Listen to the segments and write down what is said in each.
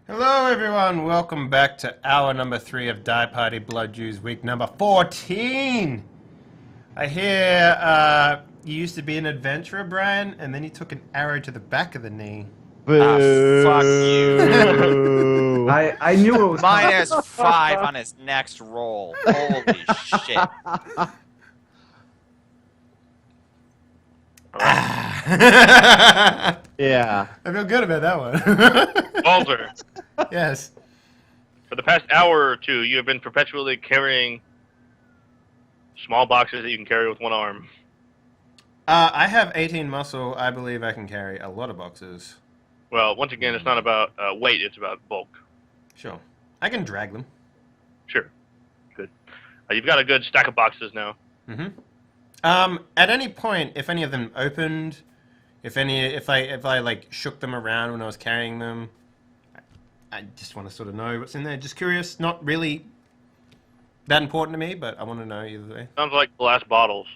Hello, everyone. Welcome back to hour number 3 of Die Party Blood Jews, week number 14. I hear you used to be an adventurer, Brian, and then you took an arrow to the back of the knee. Ah, fuck you. Boo! I knew it was coming. -5 on his next roll. Holy shit. All right. I Yeah. feel good about that one. Balzer, Yes. for the past hour or two, you have been perpetually carrying small boxes that you can carry with one arm. I have 18 muscle. I believe I can carry a lot of boxes. Well, once again, it's not about weight, it's about bulk. Sure. I can drag them. Sure. Good. You've got a good stack of boxes now. Mm-hmm. At any point, if any of them opened, if I like shook them around when I was carrying them, I just want to sort of know what's in there. Just curious, not really that important to me, but I want to know either way. Sounds like glass bottles.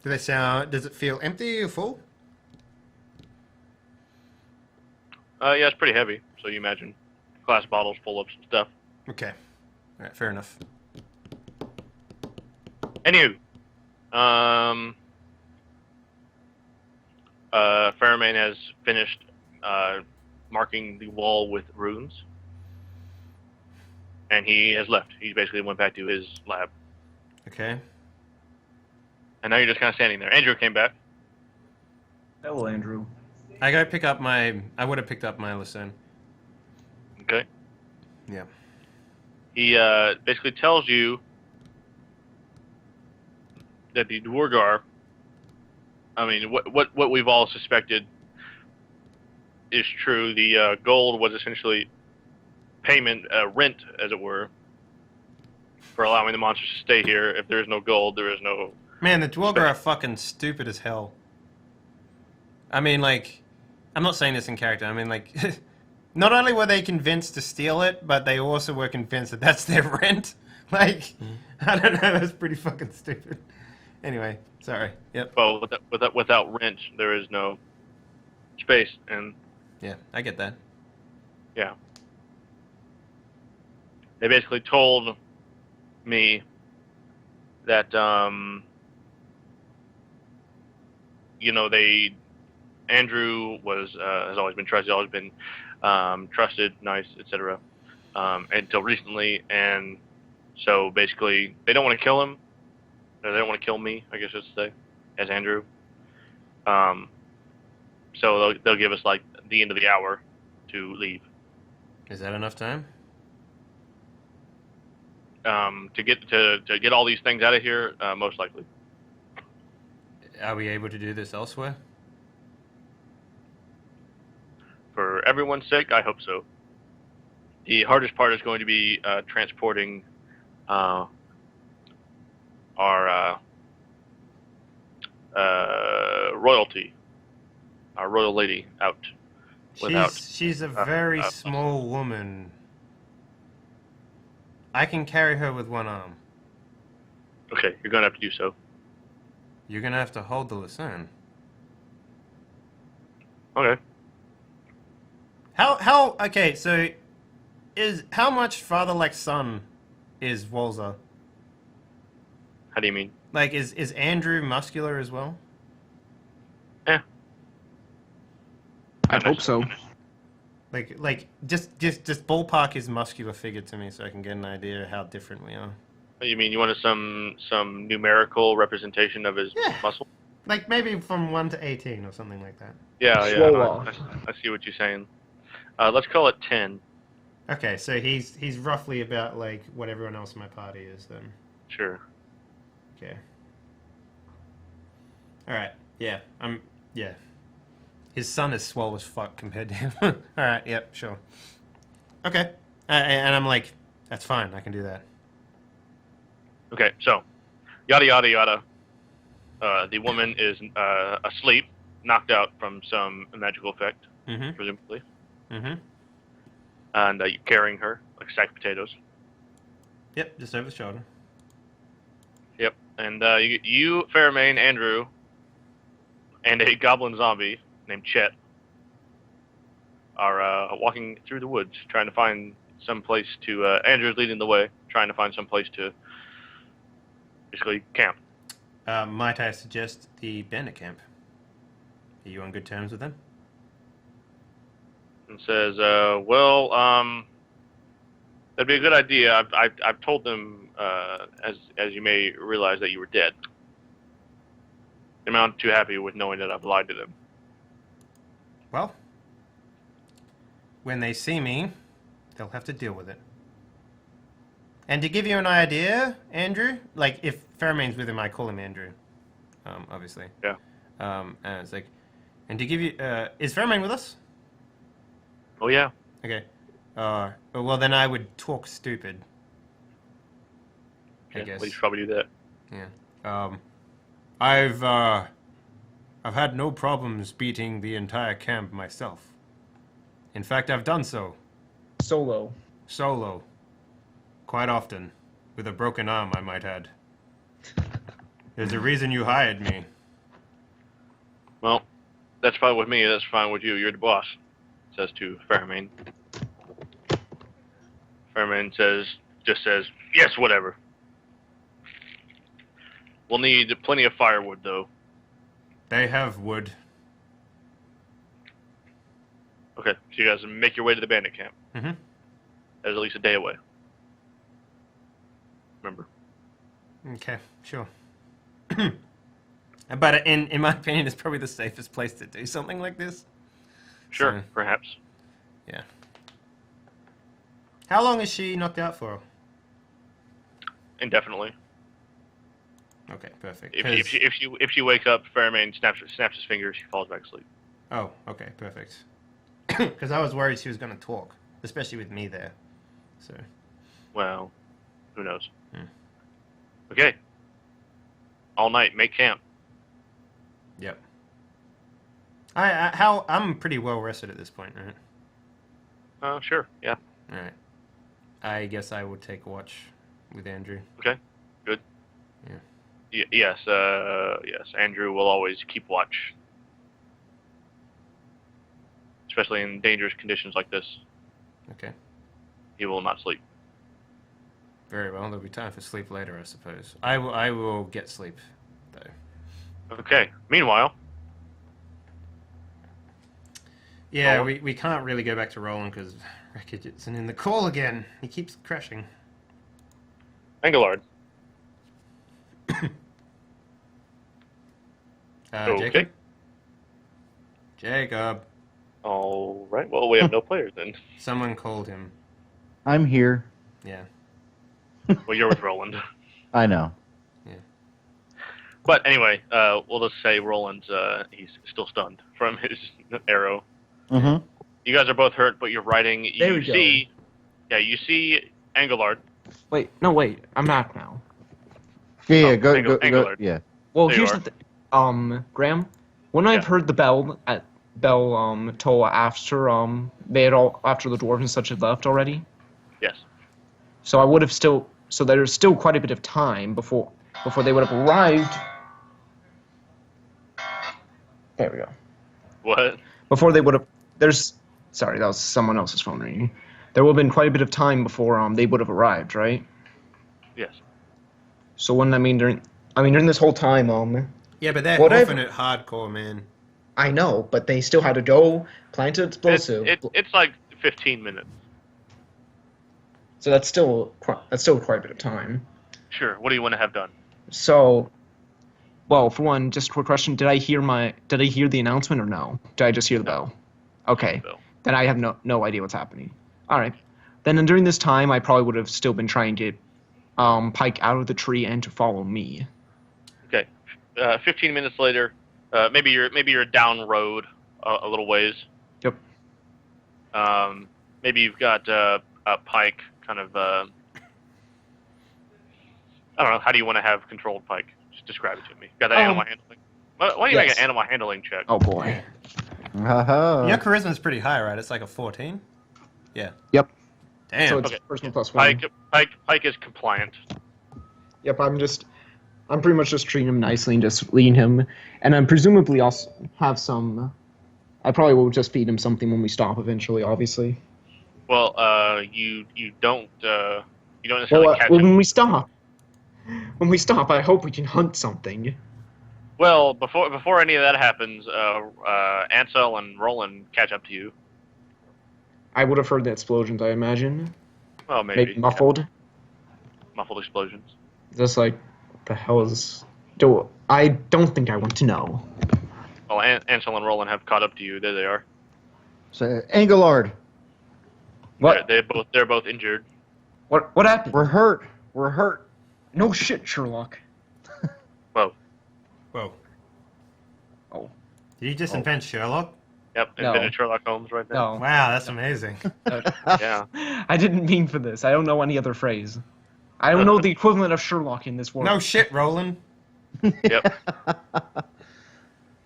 Do they sound? Does it feel empty or full? Yeah, it's pretty heavy, so you imagine glass bottles full of stuff. Okay. All right. Fair enough. Anywho, Fairman has finished marking the wall with runes, and he has left. He basically went back to his lab, Okay. and now you're just kind of standing there. Andrew came back. Hello, Andrew. I go pick up my. I would have picked up my Lucerne. Okay. Yeah. He basically tells you that the Dwargar, I mean, what we've all suspected is true. The gold was essentially payment, rent, as it were, for allowing the monsters to stay here. If there is no gold, there is no... Man, the Dwargar are fucking stupid as hell. I mean, like, I'm not saying this in character. I mean, like, not only were they convinced to steal it, but they also were convinced that that's their rent. Like, I don't know, that's pretty fucking stupid. Anyway, sorry. Yep. Well, without rent, there is no space, and Yeah, I get that. yeah. They basically told me that, Andrew has always been trusted, always been trusted, nice, etc. Until recently, and so basically they don't want to kill him. Or they don't want to kill me, I guess I should say, as Andrew. So they'll give us like the end of the hour to leave. Is that enough time? To get all these things out of here, most likely. Are we able to do this elsewhere? For everyone's sake, I hope so. The hardest part is going to be transporting our royalty, our royal lady, out. Without She's a very small woman. I can carry her with one arm. Okay, you're going to have to do so. You're gonna have to hold the Lucerne. Okay. Okay, so how much father like son is Walzer? How do you mean? Like, is Andrew muscular as well? Eh. I hope so. Like just ballpark his muscular figure to me so I can get an idea of how different we are. You mean you wanted some numerical representation of his Yeah. muscle? Like maybe from 1 to 18 or something like that. Yeah, Swole no, off. I see what you're saying. Let's call it 10. Okay, so he's roughly about like what everyone else in my party is then. Sure. Okay. All right. Yeah. Yeah. His son is swole as fuck compared to him. All right. Yep. Sure. Okay. And I'm like, that's fine. I can do that. Okay, so, yada yada yada. The woman is asleep, knocked out from some magical effect, Mm-hmm. presumably. Mm-hmm. And you're carrying her like a sack of potatoes. Yep. Just over the shoulder. Yep. And you, Fairmain, Andrew, and a goblin zombie named Chet are walking through the woods, trying to find some place to. Andrew's leading the way, trying to find some place to basically camp. Might I suggest the bandit camp? Are you on good terms with them? And says, "Well, that'd be a good idea. I've told them, as you may realize, that you were dead. They're not too happy with knowing that I've lied to them." Well, when they see me, they'll have to deal with it. And to give you an idea, Andrew, like if Pheromone's with him, I call him Andrew, obviously. Yeah. And it's like, and to give you, is Pheromone with us? Oh yeah. Okay. Well, then I would talk stupid. I guess. Well, you should probably do that. Yeah. I've had no problems beating the entire camp myself. In fact, I've done so. Solo. Solo. Quite often. With a broken arm, I might add. There's a reason you hired me. Well, that's fine with me. That's fine with you. You're the boss. Says to Pheromone. Pheromone just says, yes, whatever. We'll need plenty of firewood, though. They have wood. Okay, so you guys make your way to the bandit camp. Mm-hmm. That's at least a day away. Remember. Okay, sure. But in my opinion, it's probably the safest place to do something like this. Sure, So, perhaps. yeah. How long is she knocked out for? Indefinitely. Okay, perfect. If she wakes up, Pheromone snaps his fingers, she falls back asleep. Oh, okay, perfect. Because I was worried she was going to talk, especially with me there. So. Well, who knows? Hmm. Okay. All night, make camp. Yep. I'm pretty well rested at this point, right? Sure, yeah. All right. I guess I would take a watch with Andrew. Okay, good. Yeah. Yes, Andrew will always keep watch. Especially in dangerous conditions like this. Okay. He will not sleep. Very well. There'll be time for sleep later, I suppose. I will get sleep, though. Okay. Meanwhile. Yeah, we can't really go back to Roland because Wreckage isn't in the call again. He keeps crashing. Engelard. Okay. Jacob? Jacob. All right. Well, we have no players then. Someone called him. I'm here. Yeah. Well, you're with Roland. I know. But anyway, we'll just say Roland's he's still stunned from his arrow. Mm-hmm. You guys are both hurt, but you're riding. There we You see, yeah, you see Engelard. Wait, I'm back now. Yeah, Oh, go, Engelard. yeah. Well, There you here's are. the thing. Graham, when I've heard the bell toll after after the dwarves and such had left already, Yes. so I would have still, so there's still quite a bit of time before they would have arrived. There we go. What? Before they would have, sorry, that was someone else's phone ringing. There would have been quite a bit of time before they would have arrived, right? Yes. So when during this whole time, Yeah, but they're Whatever. often at hardcore, man. I know, but they still had to go plant an explosive. It's like 15 minutes. So that's still quite a bit of time. Sure. What do you want to have done? So, well, for one, just a quick question: Did I hear the announcement or no? Did I just hear the bell? Okay, Bill. then I have no idea what's happening. All right, then during this time, I probably would have still been trying to get Pike out of the tree and to follow me. Okay. 15 minutes later, maybe you're down road a little ways. Yep. Maybe you've got a Pike kind of. I don't know. How do you want to have controlled Pike? Just describe it to me. Got that animal handling? Why don't you make yes. an animal handling check? Oh boy. Your charisma's pretty high, right? It's like a 14? Yeah. Yep. Damn. So it's Okay. personal plus one. Pike is compliant. Yep, I'm pretty much just treating him nicely and just leading him, and I'm presumably also have some I probably will just feed him something when we stop eventually, obviously. Well, you don't necessarily catch Well, him. when we stop, I hope we can hunt something. Well, before any of that happens, Ansel and Roland catch up to you. I would have heard the explosions, I imagine. Well, maybe Muffled. yeah, muffled explosions. Just like, what the hell is... I don't think I want to know. Well, Ansel and Roland have caught up to you. There they are. So, Engelard, What? They're both injured. What happened? we're hurt. We're hurt. No shit, Sherlock. Whoa. Whoa. Oh. Did you just invent Sherlock? Yep. No. Invented Sherlock Holmes right there. No. Wow, that's amazing. Yeah. I didn't mean for this. I don't know any other phrase. I don't know the equivalent of Sherlock in this world. No shit, Roland. Yep.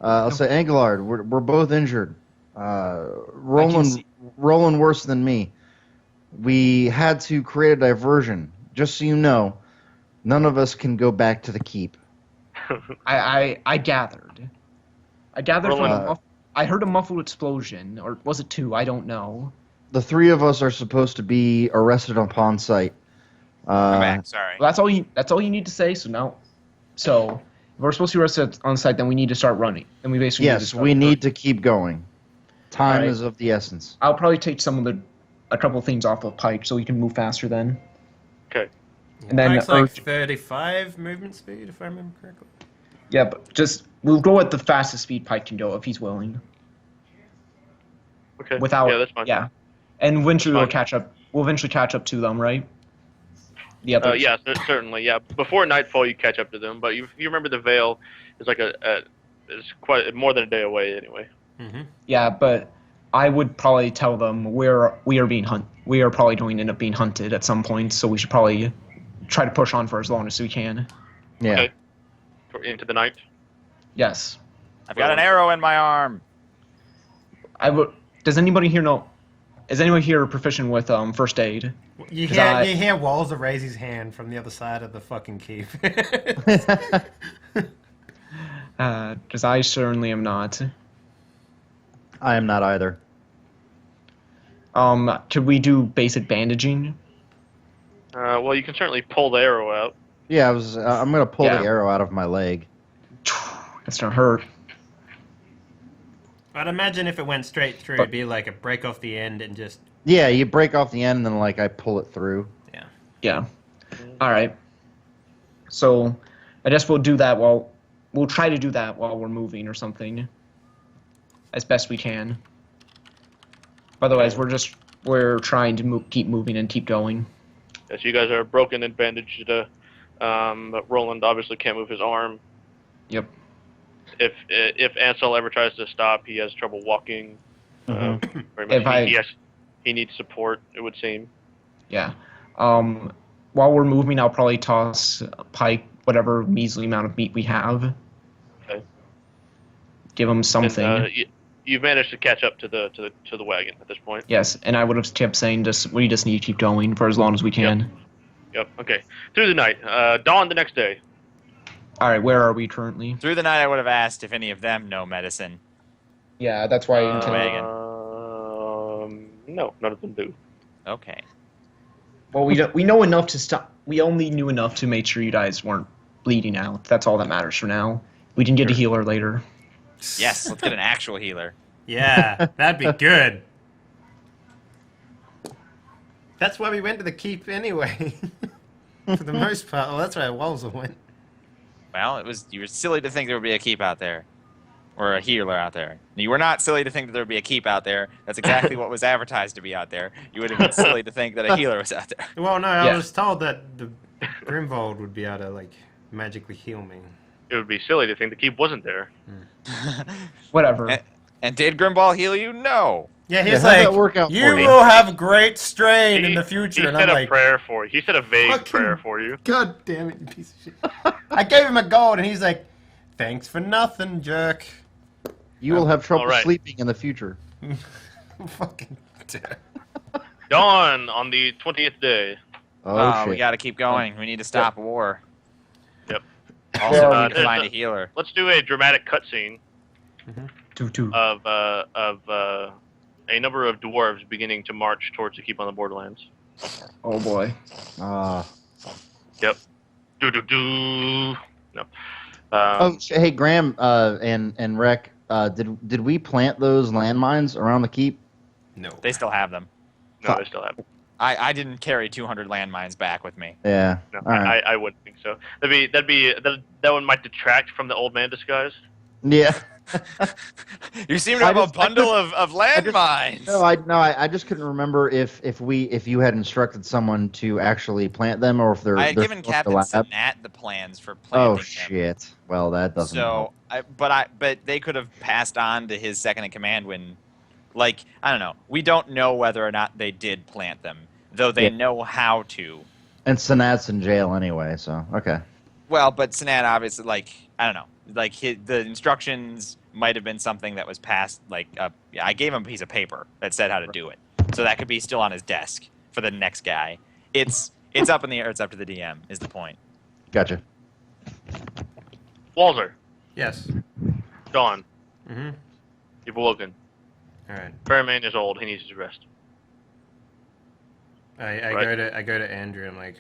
I'll say Engelard. We're both injured. Roland worse than me. We had to create a diversion. Just so you know, none of us can go back to the keep. I gathered. Roland- I heard a muffled explosion, or was it two? I don't know. The three of us are supposed to be arrested upon sight. I'm back. Sorry. Well, that's all you need to say. So if we're supposed to be arrested on site, then we need to start running. And we basically Yes, we need to keep going. Time Alright. is of the essence. I'll probably take a couple of things off of Pike so we can move faster then. Okay. And then Pike's like 35 movement speed, if I remember correctly. yeah, but we'll go at the fastest speed Pike can go if he's willing. Okay. Without Yeah, that's fine. yeah, and eventually we'll fine. catch up. We'll eventually catch up to them, right? The others. Yeah, certainly. Yeah. Before nightfall, you catch up to them, but you remember the Vale is like it's quite more than a day away anyway. Mm-hmm. Yeah, but I would probably tell them we are being hunted. We are probably going to end up being hunted at some point, so we should probably try to push on for as long as we can. Yeah. Okay. Into the night. Yes. I've got an arrow in my arm. I would. Does anybody here know? Is anyone here proficient with first aid? You 'Cause hear Walzer raise his hand from the other side of the fucking keep. Because I certainly am not. I am not either. Could we do basic bandaging? Well, you can certainly pull the arrow out. Yeah, I'm gonna pull Yeah. the arrow out of my leg. That's gonna hurt. I'd imagine if it went straight through, it'd be like a break off the end and just... Yeah, you break off the end and then like I pull it through. Yeah. Yeah. All right. So, I guess we'll do that we'll try to do that while we're moving or something, as best we can. Otherwise, we're trying to keep moving and keep going. Yes, you guys are broken and bandaged. But Roland obviously can't move his arm. Yep. If Ansel ever tries to stop, he has trouble walking. Very much. He needs support, it would seem. Yeah. While we're moving, I'll probably toss Pike whatever measly amount of meat we have. Okay. Give him something. And, you've managed to catch up to the wagon at this point. Yes, and I would have kept saying we just need to keep going for as long as we can. Yep. Okay. Through the night. Dawn the next day. All right, where are we currently? Through the night, I would have asked if any of them know medicine. Yeah, that's why I intended. No, none of them do. Okay. Well, we know enough to stop. We only knew enough to make sure you guys weren't bleeding out. That's all that matters for now. We can get a healer later. Yes, let's get an actual healer. Yeah, that'd be good. That's why we went to the keep anyway. For the most part. Well, that's where Walzer went. Well, you were silly to think there would be a keep out there. Or a healer out there. You were not silly to think that there would be a keep out there. That's exactly what was advertised to be out there. You would have been silly to think that a healer was out there. Well, no, I Yeah. was told that the Grimvold would be able to, like, magically heal me. It would be silly to think the keep wasn't there. Whatever. And did Grimball heal you? No. Yeah, he's how'd like, that work out you for you?" will have great strain in the He future. And said I'm a like, prayer for you. He said a vague Fucking- prayer for you. God damn it, you piece of shit. I gave him a gold, and he's like, thanks for nothing, jerk. You will have trouble Alright. sleeping in the future. Fucking Dawn on the 20th day. Oh, shit. We got to keep going. We need to stop a war. Yep. Also, Where we need to find a healer. Let's do a dramatic cutscene. Two. of a number of dwarves beginning to march towards the keep on the Borderlands. Oh boy. Yep. Do do do. No. Hey Graham and Rec, did we plant those landmines around the keep? No. They still have them. No, they still have. I didn't carry 200 landmines back with me. Yeah. No, All right. I wouldn't think so. That one might detract from the old man disguise. Yeah. You seem to have a bundle of landmines. I just couldn't remember if you had instructed someone to actually plant them or if they're. I had they're given still at the Captain lab. Sinat the plans for planting Oh them. shit! Well, that doesn't. So, help. but they could have passed on to his second in command when, like, I don't know. We don't know whether or not they did plant them, though they know how to. And Sanat's in jail anyway, so okay. Well, but Sinat obviously, like, I don't know, like the instructions might have been something that was passed. Like, I gave him a piece of paper that said how to do it, so that could be still on his desk for the next guy. It's up in the air. It's up to the DM. Is the point? Gotcha. Walter, Yes. Dawn, Mm-hmm. you've awoken. All right. Fairman is old. He needs his rest. I Right. go to Andrew. I'm like,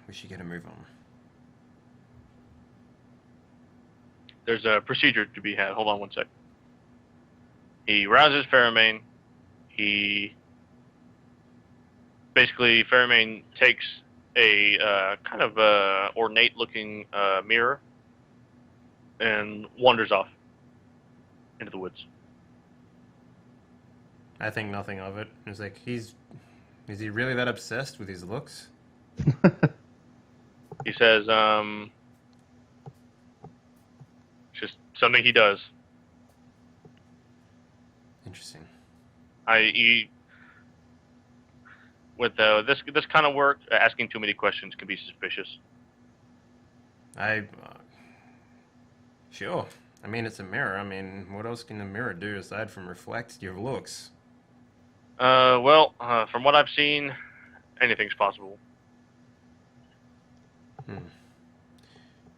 we should get a move on. There's a procedure to be had. Hold on one sec. He rouses Fairmain. Fairmain takes a kind of ornate-looking mirror and wanders off into the woods. I think nothing of it. It's like is he really that obsessed with his looks? He says, it's just something he does. Interesting. With this kind of work, asking too many questions can be suspicious. Sure. I mean, it's a mirror. I mean, what else can a mirror do aside from reflect your looks? From what I've seen, anything's possible.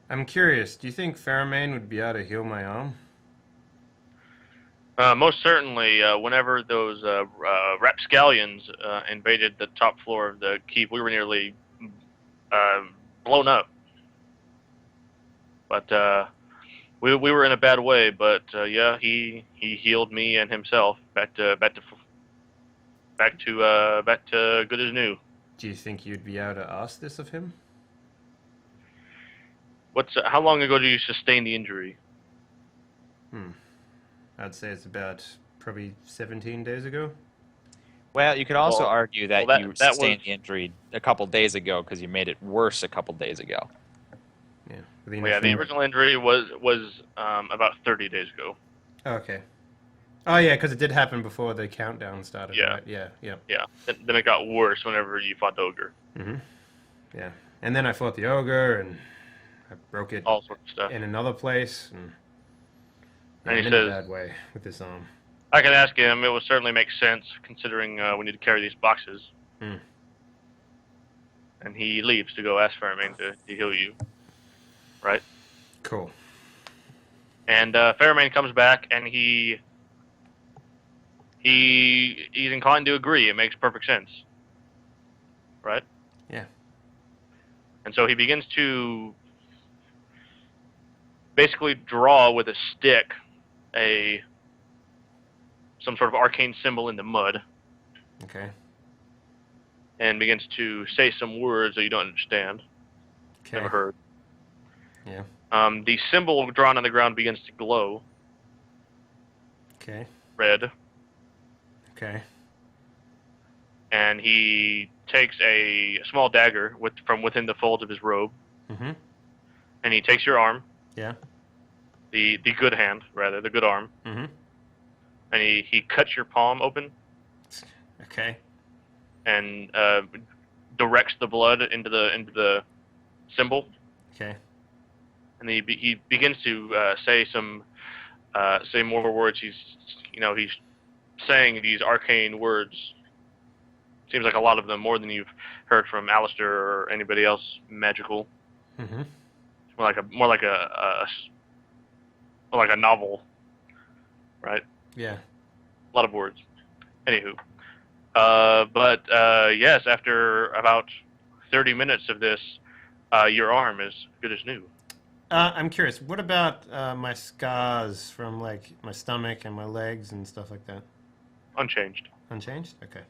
I'm curious. Do you think Fairmain would be able to heal my arm? Most certainly, whenever those rapscallions invaded the top floor of the keep, we were nearly blown up. But we were in a bad way. But yeah, he healed me and himself back to good as new. Do you think you'd be able to ask this of him? How long ago did you sustain the injury? I'd say it's about probably 17 days ago. Well, you could also argue that, you that sustained the injury a couple days ago because you made it worse a couple days ago. Yeah. The original injury was about 30 days ago. Okay. Oh yeah, because it did happen before the countdown started. Yeah. Right? Yeah. Yeah. Then it got worse whenever you fought the ogre. Yeah. And then I fought the ogre, and I broke it All sorts of stuff. in another place, and And he I'm in says- a bad way with this arm. I can ask him. It would certainly make sense considering we need to carry these boxes. Hmm. And he leaves to go ask Fairmain to heal you. Right? Cool. And Fairmain comes back, and he's inclined to agree. It makes perfect sense. Right? Yeah. And so he begins to basically draw with a stick some sort of arcane symbol in the mud, Okay. and begins to say some words that you don't understand. Okay. Never heard. Yeah. The symbol drawn on the ground begins to glow Okay. red, Okay. and he takes a small dagger from within the folds of his robe, Mm-hmm. and he takes your arm, Yeah. the good hand, rather, the good arm, Mm-hmm. and he cuts your palm open Okay. and directs the blood into the symbol, Okay. and he begins to say more words. He's saying these arcane words. Seems like a lot of them, more than you've heard from Alistair or anybody else magical. Mm-hmm. More like a novel, right? Yeah. A lot of words. Anywho. Yes, after about 30 minutes of this, your arm is good as new. I'm curious. What about my scars from like my stomach and my legs and stuff like that? Unchanged. Unchanged? Okay.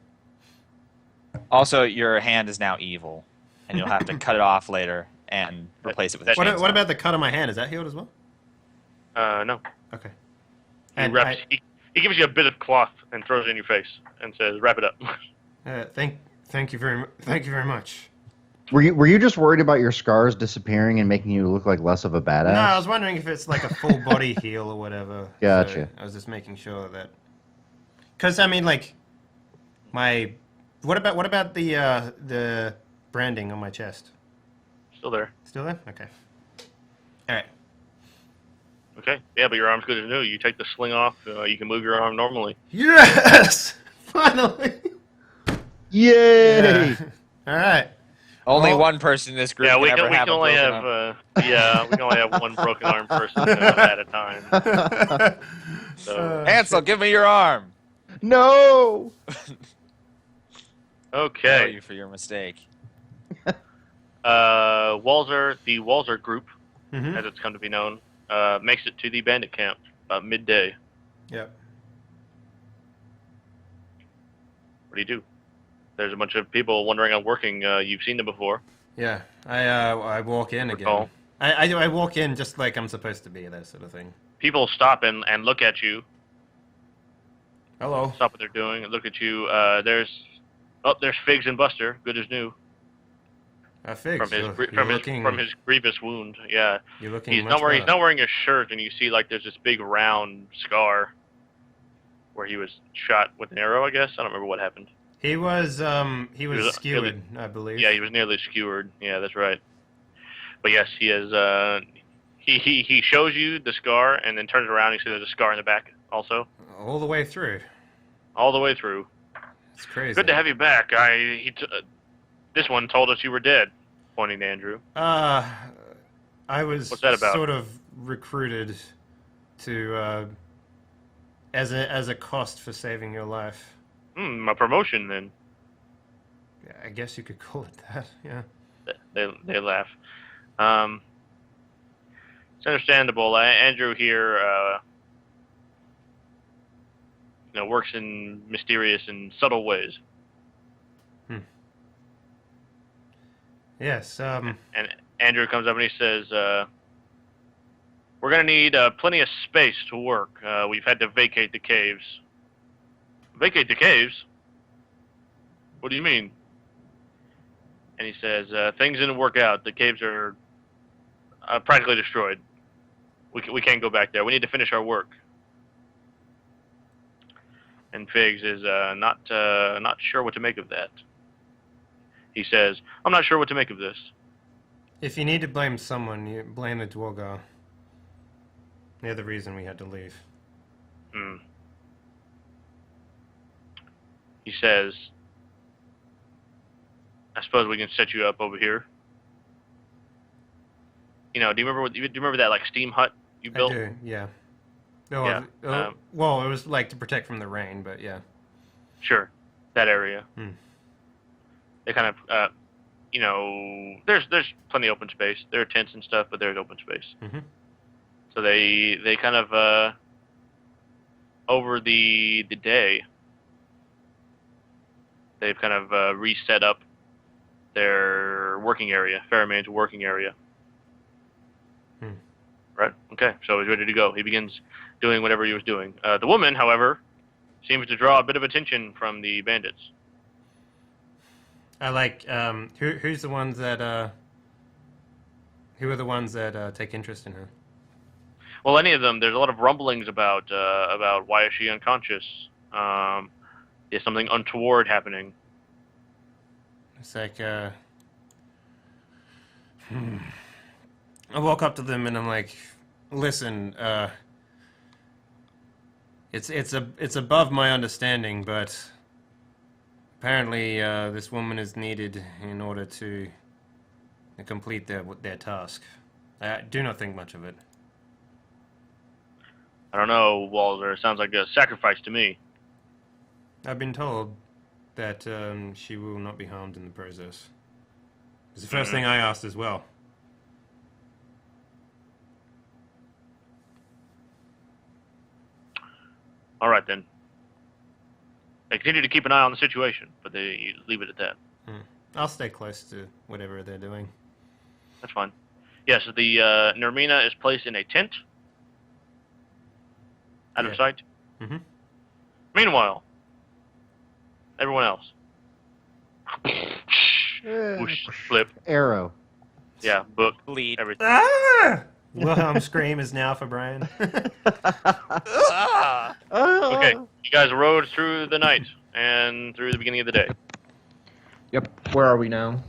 Also, your hand is now evil, and you'll have to cut it off later and replace it with a chainsaw. What about the cut on my hand? Is that healed as well? No. Okay. He gives you a bit of cloth and throws it in your face and says, "Wrap it up." Thank you very much. Were you just worried about your scars disappearing and making you look like less of a badass? No, I was wondering if it's like a full body heal or whatever. Gotcha. So I was just making sure that, because I mean, like, what about the branding on my chest? Still there. Still there? Okay. All right. Okay. Yeah, but your arm's good as new. You take the sling off. You can move your arm normally. Yes! Finally. Yay! Yeah. All right. Only Well- one person in this group Yeah, can we ever can have a only broken have arm. we can only have one broken arm person at a time. So Hansel, give me your arm. No. Know okay. you for your mistake. The Walzer group, Mhm. as it's come to be known, makes it to the bandit camp about midday. Yep. What do you do? There's a bunch of people wandering and working. You've seen them before. Yeah. I walk in Recall. again. I walk in just like I'm supposed to be, that sort of thing. People stop and look at you. Hello. Stop what they're doing and look at you. There's Figs and Buster, good as new, Figs. from his grievous wound. Yeah, You're looking. he's much not wearing better. a shirt, and you see like there's this big round scar where he was shot with an arrow. I guess I don't remember what happened. He was was- skewered, I believe. Yeah, he was nearly skewered. Yeah, that's right. But yes, he is. He shows you the scar and then turns around and you see there's a scar in the back also, All the way through. all the way through. It's crazy. Good to have you back. This one told us you were dead, pointing to Andrew. I was What's that about? sort of recruited to as a cost for saving your life. A promotion then. Yeah, I guess you could call it that. Yeah. They laugh. It's understandable. Andrew here, works in mysterious and subtle ways. Yes. And Andrew comes up and he says, "We're gonna need plenty of space to work. We've had to vacate the caves." Vacate the caves? What do you mean? And he says, "Things didn't work out. The caves are practically destroyed. We can't go back there. We need to finish our work." And Figs is not sure what to make of that. He says, "I'm not sure what to make of this." If you need to blame someone, you blame the Dwargar. They're the reason we had to leave. He says, "I suppose we can set you up over here." Do you remember that like steam hut you built? I do. Yeah. No, Yeah, well, it was like to protect from the rain, but yeah. Sure, that area. Hmm. They kind of, there's plenty of open space. There are tents and stuff, but there's open space. Mhm. So they kind of over the day, they've kind of reset up their working area, Fairmane's working area. Right? Okay, so he's ready to go. He begins doing whatever he was doing. The woman, however, seems to draw a bit of attention from the bandits. I like. Who's the ones that? Who are the ones that take interest in her? Well, any of them. There's a lot of rumblings about why is she unconscious. Is something untoward happening? It's like. I walk up to them and I'm like, "Listen, it's above my understanding, but apparently this woman is needed in order to complete their task. I do not think much of it." I don't know, Walter. It sounds like a sacrifice to me. I've been told that she will not be harmed in the process. It's the first thing I asked as well. All right, then. They continue to keep an eye on the situation, but you leave it at that. I'll stay close to whatever they're doing. That's fine. Yes, the Nermina is placed in a tent out of sight. Mm-hmm. Meanwhile, everyone else. Whoosh, flip. Arrow. Yeah, book, Bleed. everything. Ah! Wilhelm scream is now for Brian. Okay, you guys rode through the night and through the beginning of the day. Yep. Where are we now?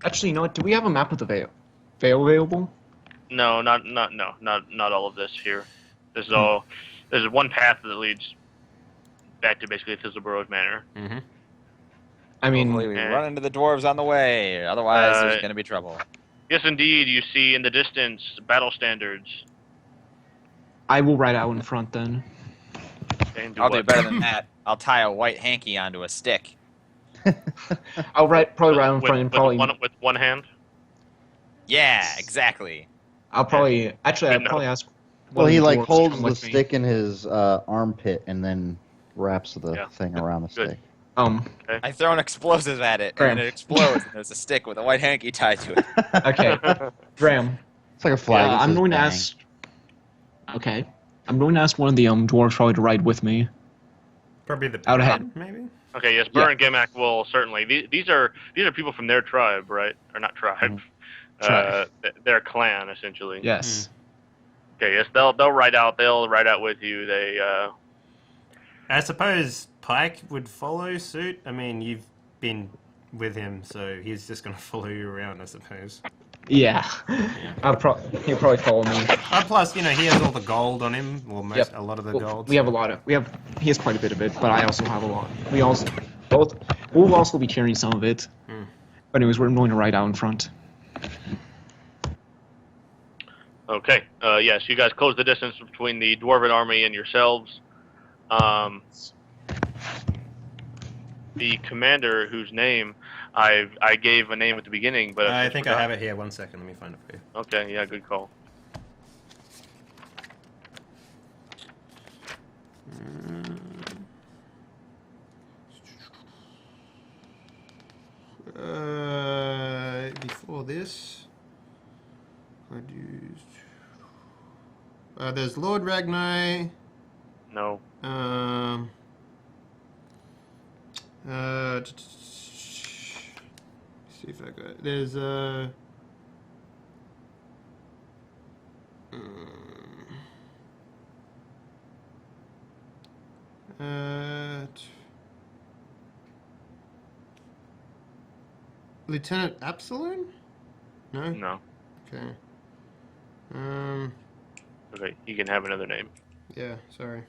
Actually, you know what? Do we have a map of the Vale available? No, not all of this here. This is all. There's one path that leads back to basically Thistleburrow's Manor. Mm-hmm. I mean, Hopefully we run into the dwarves on the way. Otherwise, there's going to be trouble. Yes, indeed. You see in the distance battle standards. I will ride out in front then. And do I'll do what? better than that. I'll tie a white hanky onto a stick. I'll probably ride out in front and probably. With one hand. Yeah, exactly. I'll probably actually. I'd Good probably ask. Well, one he of the like dwarves to holds come the with me. stick in his armpit and then wraps the Yeah. thing around the Good. stick. I throw an explosive at it, and then it explodes, and there's a stick with a white hanky tied to it. Okay, Graham. It's like a flag. that I'm says going to bang. ask. Okay, I'm going to ask one of the dwarves probably to ride with me. Probably the Out ahead. maybe? Okay. Yes, Burr and Gimak will certainly. These are people from their tribe, right? Or not tribe. Tribe. Their clan, essentially. Yes. Okay. Yes, they'll ride out. They'll ride out with you. They. I suppose Pike would follow suit. I mean, you've been with him, so he's just going to follow you around, I suppose. Yeah. He'll probably follow me. Plus, you know, he has all the gold on him, or most, Yep. a lot of the Well, gold. we have a lot of. He has quite a bit of it, but I also have a lot. We'll also be carrying some of it. But anyways, we're going to ride out in front. Okay. Yes, you guys close the distance between the dwarven army and yourselves. The commander, whose name I gave a name at the beginning, but I think I have it here. 1 second, let me find it for you. Okay. Yeah. Good call. Before this, I'd used. There's Lord Ragnar. No. See if I got it. There's Lieutenant Absalom? No? No. Okay. Okay. You can have another name. Yeah, sorry.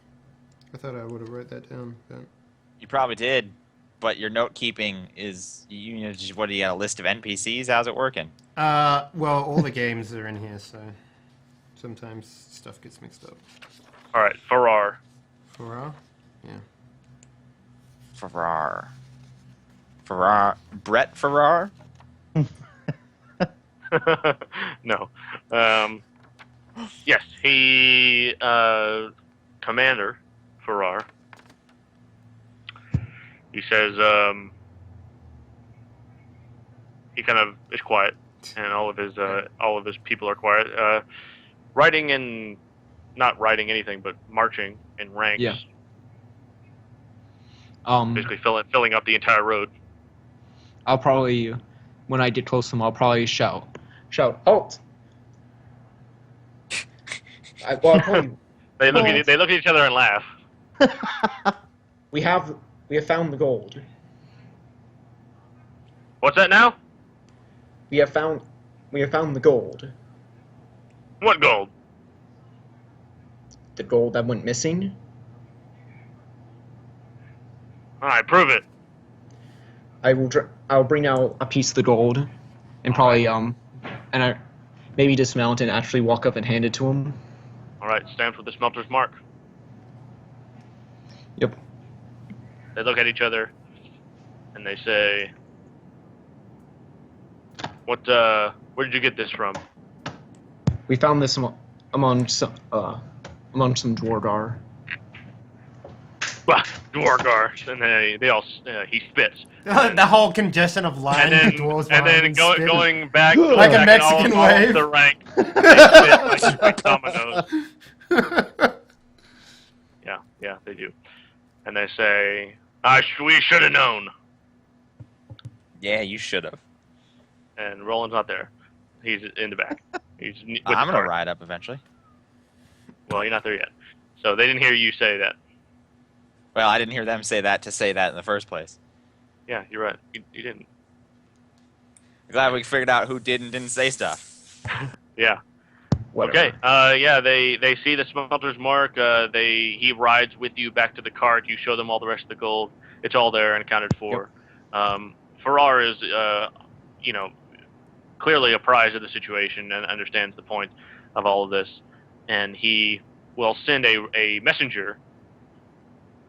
I thought I would have wrote that down, but... You probably did, but your note keeping is, what do you got, a list of NPCs? How's it working? Well, all the games are in here, so sometimes stuff gets mixed up. All right. Farrar. Farrar? Yeah. Farrar. Brett Farrar? No. Yes, he Commander Farrar. He says he kind of is quiet, and all of his people are quiet. Riding and not riding anything, but marching in ranks. Yeah. Basically filling up the entire road. I'll probably, when I get close to them, I'll probably shout, halt! I'll probably, They look at each other and laugh. we have found the gold. What's that now? We have found the gold. What gold? The gold that went missing. All right, prove it. I'll bring out a piece of the gold, and probably maybe dismount and actually walk up and hand it to him. All right, stand for the smelter's mark. Yep. They look at each other, and they say, "What? Where did you get this from?" We found this among some Dwargar. Dwargar. And they all he spits. The whole congestion of lines, And the dwarves then behind him spit. going back Like a back in Mexican all wave. of the rank, they spit like dominoes. Yeah, they do. And they say, "We should have known." Yeah, you should have. And Roland's not there. He's in the back. He's with the I'm gonna cart. ride up eventually. Well, you're not there yet. So they didn't hear you say that. Well, I didn't hear them say that to say that in the first place. Yeah, you're right. You didn't. Glad we figured out who did and didn't say stuff. Yeah. Whatever. Okay. Yeah. They see the smelter's mark. He rides with you back to the cart. You show them all the rest of the gold. It's all there and accounted for. Farrar is, clearly apprised of the situation and understands the point of all of this, and he will send a messenger,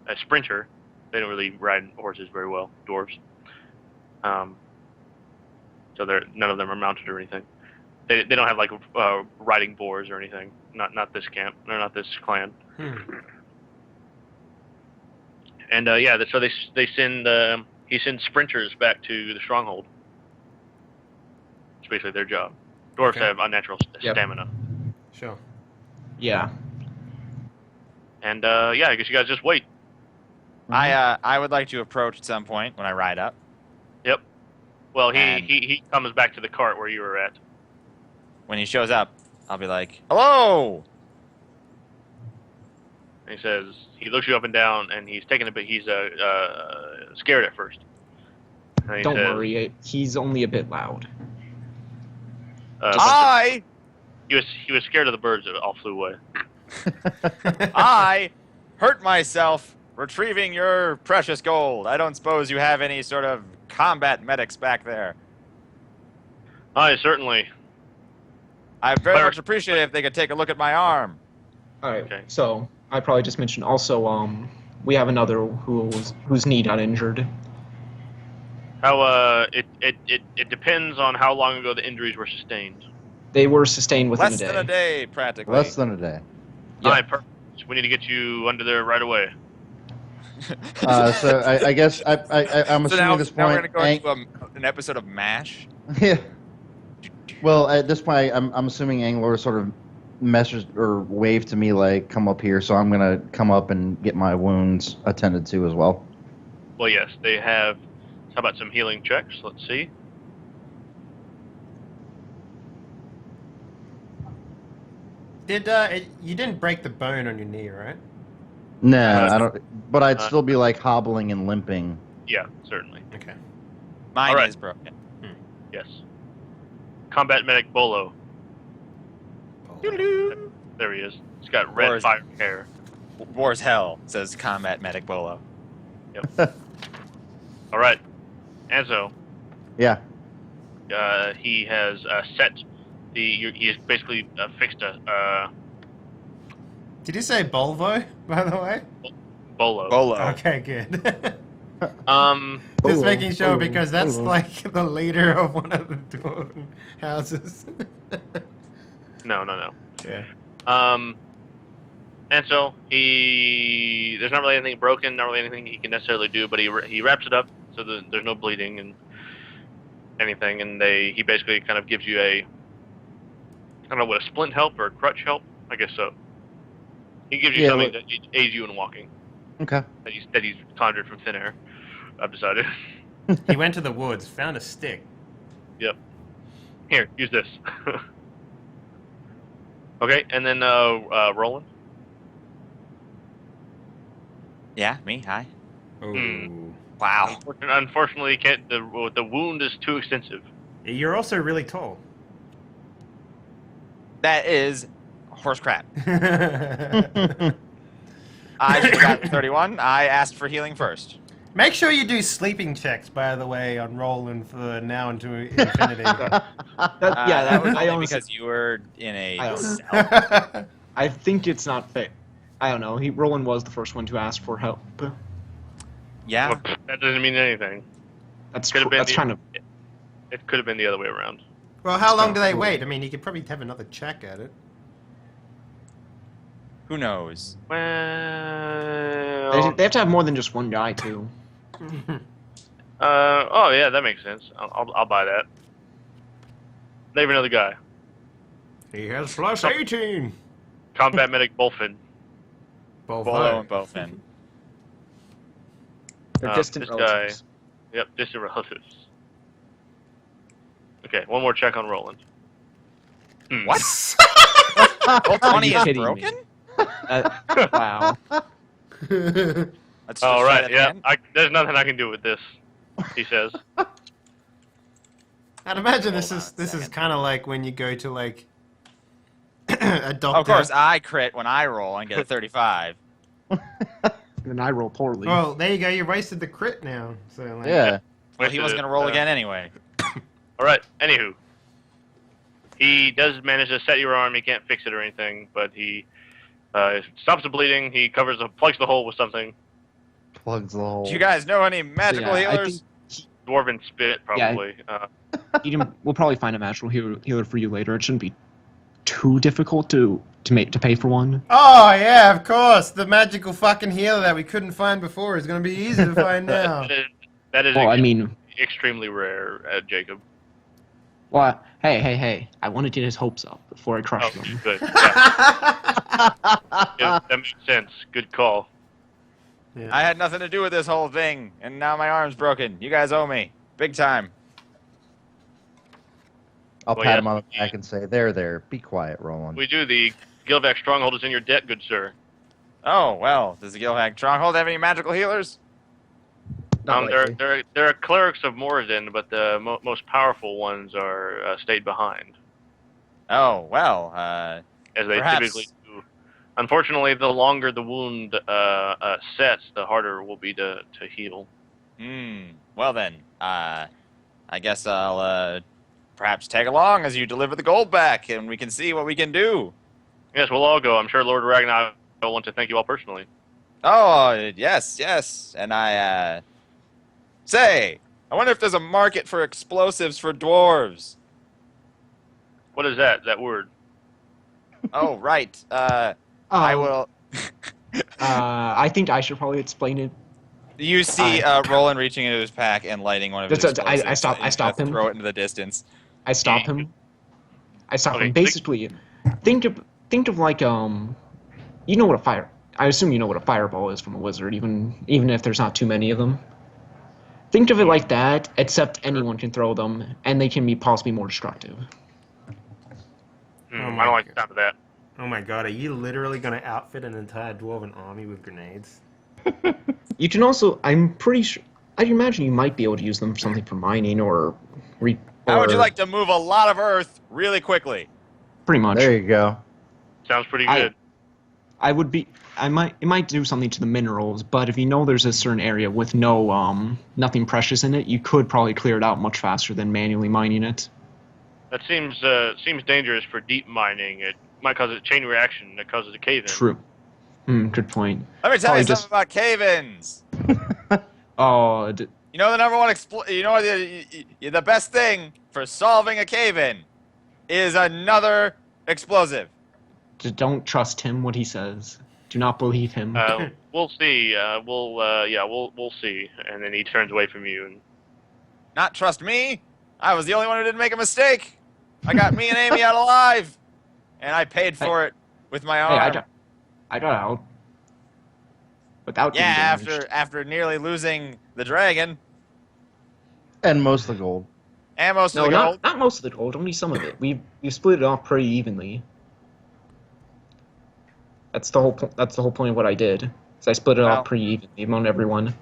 a sprinter. They don't really ride horses very well, dwarves. So none of them are mounted or anything. They don't have like riding boars or anything. Not this camp. Or not this clan. And so they send he sends sprinters back to the stronghold. It's basically their job. Dwarves have unnatural stamina. Sure. Yeah. And I guess you guys just wait. I would like to approach at some point when I ride up. Yep. Well, And- he comes back to the cart where you were at. When he shows up, I'll be like, "Hello!" And he says he looks you up and down, and he's taking a bit. He's scared at first. And he Don't says, worry, he's only a bit loud. I He was scared of the birds that all flew away. I hurt myself retrieving your precious gold. I don't suppose you have any sort of combat medics back there. Aye, certainly. I very much appreciate it if they could take a look at my arm. Alright, Okay. so I probably just mentioned also, we have another whose knee got injured. How it depends on how long ago the injuries were sustained. They were sustained within Less a day. than a day, practically. Less than a day. Yeah. Aye, perfect. We need to get you under there right away. So I guess I'm So assuming now, at this now we're point. going to go into an episode of MASH. Yeah. Well, at this point, I'm assuming Anglor sort of messaged or waved to me like, "Come up here." So I'm gonna come up and get my wounds attended to as well. Well, yes, they have. How about some healing checks? Let's see. You didn't break the bone on your knee, right? No, I don't. But I'd still be like hobbling and limping. Yeah, certainly. Okay. Mine All right. is broken. Yes. Combat medic Bolo. There he is. He's got red Wars. fire hair. War's hell, says combat medic Bolo. All right. Anzo, Yeah. he has set he has basically fixed a Did you say Volvo, by the way? Bolo. Bolo. Okay, good. Just Bolo, making sure Bolo, because that's Bolo. like the leader of one of the dwarven houses. No. Yeah. And so there's not really anything broken, not really anything he can necessarily do, but he wraps it up so that there's no bleeding and anything, and he basically kind of gives you I don't know, what a splint help or a crutch help? I guess so. He gives you something that aids you in walking Okay. that he's conjured from thin air. I've decided. He went to the woods, found a stick. Yep. Here, use this. Okay, and then Roland. Yeah, me. Hi. Ooh. Wow. Unfortunately, can't. The wound is too extensive. You're also really tall. That is horse crap. Make I just got 31. I asked for healing first. sure you do sleeping checks, by the way, on Roland for now into infinity. That That was I only honestly, because you were in a I cell. I think it's not fair. I don't know. Roland was the first one to ask for help. Yeah. Well, that doesn't mean anything. That's Could have been that's the- kind of. It could have been the other way around. Well, how long do they cool. wait? I mean, you could probably have another check at it. Who knows? Well, They have to have more than just one guy too. oh yeah, that makes sense. I'll buy that. Name another guy. He has plus 18. Combat medic Bolfin. Both Bolo and Bowfin. They're distant this guy. relatives. Yep, distant relatives. Okay, one more check on Roland. What? Roll 20 you is kidding me? broken? Wow. Let's just All try right, that yeah. again. There's nothing I can do with this. He says. I'd imagine Hold this on is a this is second. kind of like when you go to like a doctor. Of course, I crit when I roll and get a 35. And I roll poorly. Well, there you go. You wasted the crit now. So like, Yeah. Well, he wasn't going to roll again anyway. All right. Anywho, he does manage to set your arm. He can't fix it or anything, but he stops the bleeding. He plugs the hole with something. Plugs the hole. Do you guys know any magical yeah, I healers? Dwarven spit, probably. We'll probably find a magical healer for you later. It shouldn't be too difficult to pay for one. Oh yeah, of course. The magical fucking healer that we couldn't find before is going to be easy to find now. That is Well, I mean, extremely rare, Jacob. well, hey! I want to get his hopes up before I crush Oh, them. good. Yeah. Yeah, that makes sense. Good call. Yeah. I had nothing to do with this whole thing, and now my arm's broken. You guys owe me. Big time. I'll Well, pat yeah. him on the back and say, there. Be quiet, Roland. We do. The Gilvac Stronghold is in your debt, good sir. Oh, well, does the Gilhag Stronghold have any magical healers? Not likely. There are clerics of Moradin, but the most powerful ones are stayed behind, Oh, well, as they Perhaps. typically do. Unfortunately, the longer the wound sets, the harder it will be to heal. well then, I guess I'll, perhaps tag along as you deliver the gold back, and we can see what we can do. Yes, we'll all go. I'm sure Lord Ragnar will want to thank you all personally. Oh, yes, and say, I wonder if there's a market for explosives for dwarves. What is that word? Oh, right, I will... I think I should probably explain it. You see Roland reaching into his pack and lighting one of his Just, explosives. I stop- and I stop him. Throw it into the distance. I stop him. Okay, Basically, think of like you know what a fire. I assume you know what a fireball is from a wizard, even if there's not too many of them. Think of it like that, except anyone can throw them, and they can be possibly more destructive. Oh I my don't like the God. sound of that. Oh my god, are you literally going to outfit an entire dwarven army with grenades? You can also, I'm pretty sure, I'd imagine you might be able to use them for something for mining or. How would you or- like to move a lot of earth really quickly? Pretty much. There you go. Sounds pretty I- good. It might do something to the minerals, but if you know there's a certain area with nothing precious in it, you could probably clear it out much faster than manually mining it. That seems dangerous for deep mining. It might cause a chain reaction that causes a cave-in. True. Good point. Let me tell Probably you something just- about cave-ins. Oh, You know the number one the best thing for solving a cave-in is another explosive. just don't trust him what he says. Do not believe him. We'll see. We'll see. And then he turns away from you. And Not trust me. I was the only one who didn't make a mistake. I got me and Amy out alive, and I paid for it with my Hey, arm. I got out. Without getting Yeah, damaged. after nearly losing the dragon And most of the gold. and most No, of the gold. not most of the gold, only some of it. We split it off pretty evenly. That's the whole point of what I did. Is I split it Well- off pretty evenly among everyone.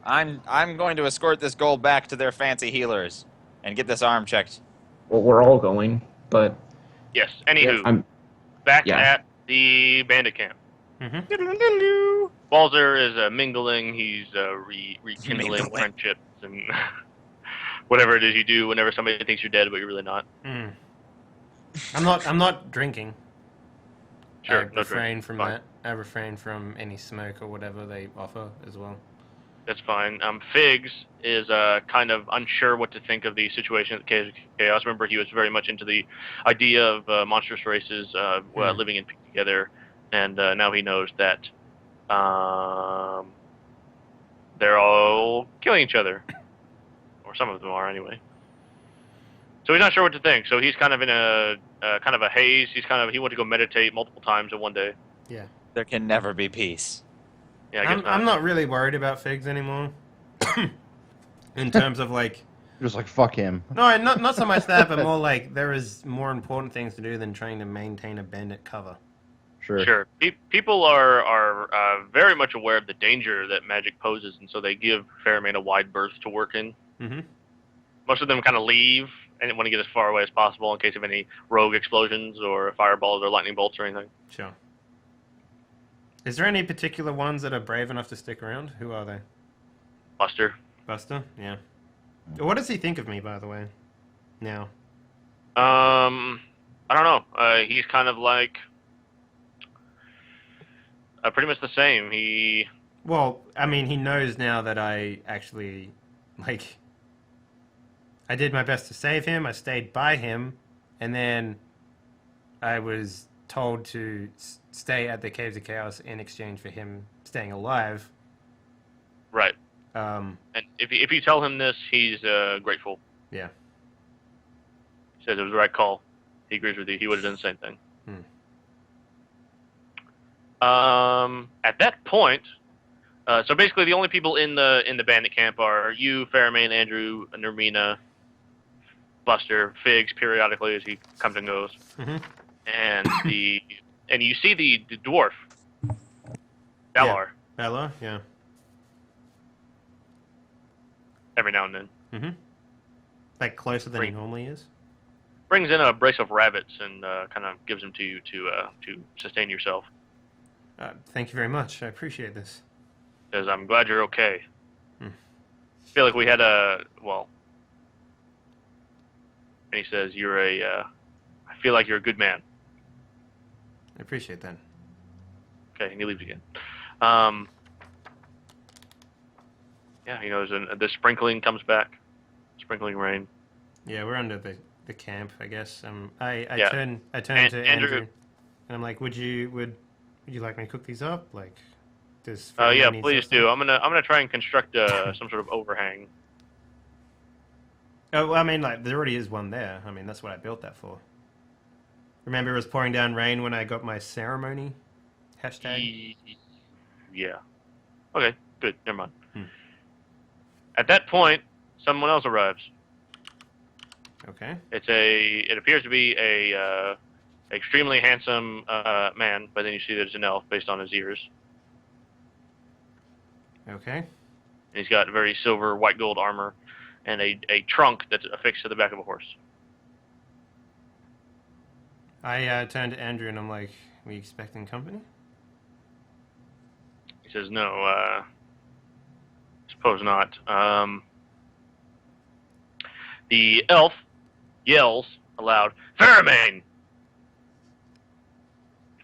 I'm going to escort this gold back to their fancy healers and get this arm checked. Well, we're all going, but yes. Anywho, I'm back yeah. at the bandit camp. Mm-hmm. Balzer is mingling. He's rekindling Mingling. friendships and whatever it is you do whenever somebody thinks you're dead, but you're really not. I'm not drinking. I no refrain drinking. from Fine. that. I refrain from any smoke or whatever they offer as well. That's fine. Figs is kind of unsure what to think of the situation at the Caves of Chaos. Remember, he was very much into the idea of monstrous races living in peace together, and now he knows that they're all killing each other, or some of them are anyway. So he's not sure what to think. So he's kind of in a kind of a haze. He went to go meditate multiple times in one day. Yeah. There can never be peace. Yeah, I guess I'm not really worried about Figs anymore. In terms of like, Just like fuck him. no, not so much that, but more like there is more important things to do than trying to maintain a bandit cover. Sure. Sure. People are very much aware of the danger that magic poses, and so they give Fairmane a wide berth to work in. Mm-hmm. Most of them kind of leave and want to get as far away as possible in case of any rogue explosions or fireballs or lightning bolts or anything. Sure. Is there any particular ones that are brave enough to stick around? Who are they? Buster. Buster? Yeah. What does he think of me, by the way? Now. I don't know. He's kind of like pretty much the same. Well, I mean, he knows now that I actually, like, I did my best to save him. I stayed by him, and then I was told to stay at the Caves of Chaos in exchange for him staying alive. Right. Um, And if you tell him this, he's grateful. yeah. He says it was the right call. He agrees with you. He would have done the same thing. At that point, so basically the only people in the bandit camp are you, Fairmane, Andrew, Nermina, Buster, Figs periodically as he comes and goes, Mm-hmm. and you see the dwarf, Valar, Bella? Yeah. every now and then. Mm-hmm. Like closer than he Great. normally is? Brings in a brace of rabbits and kind of gives them to you to sustain yourself. Thank you very much. I appreciate this. Says, I'm glad you're okay. Hmm. Feel like we had and he says, I feel like you're a good man. I appreciate that. Okay, and he leaves again. Yeah, the sprinkling comes back. Sprinkling rain. Yeah, we're under the camp, I guess. I Yeah. turn to Andrew, and I'm like, would you like me to cook these up? Like, does Yeah, Fairmane need please some do. stuff? I'm gonna try and construct some sort of overhang. Oh, well, I mean, like, there already is one there. I mean, that's what I built that for. Remember, it was pouring down rain when I got my ceremony hashtag. Yeah. Okay, good. Never mind. Hmm. At that point, someone else arrives. Okay. It appears to be a extremely handsome man, but then you see that it's an elf based on his ears. Okay. And he's got very silver, white gold armor, and a trunk that's affixed to the back of a horse. I turn to Andrew and I'm like, we expecting company? He says, "No, suppose not." The elf yells aloud, "Fairmane!"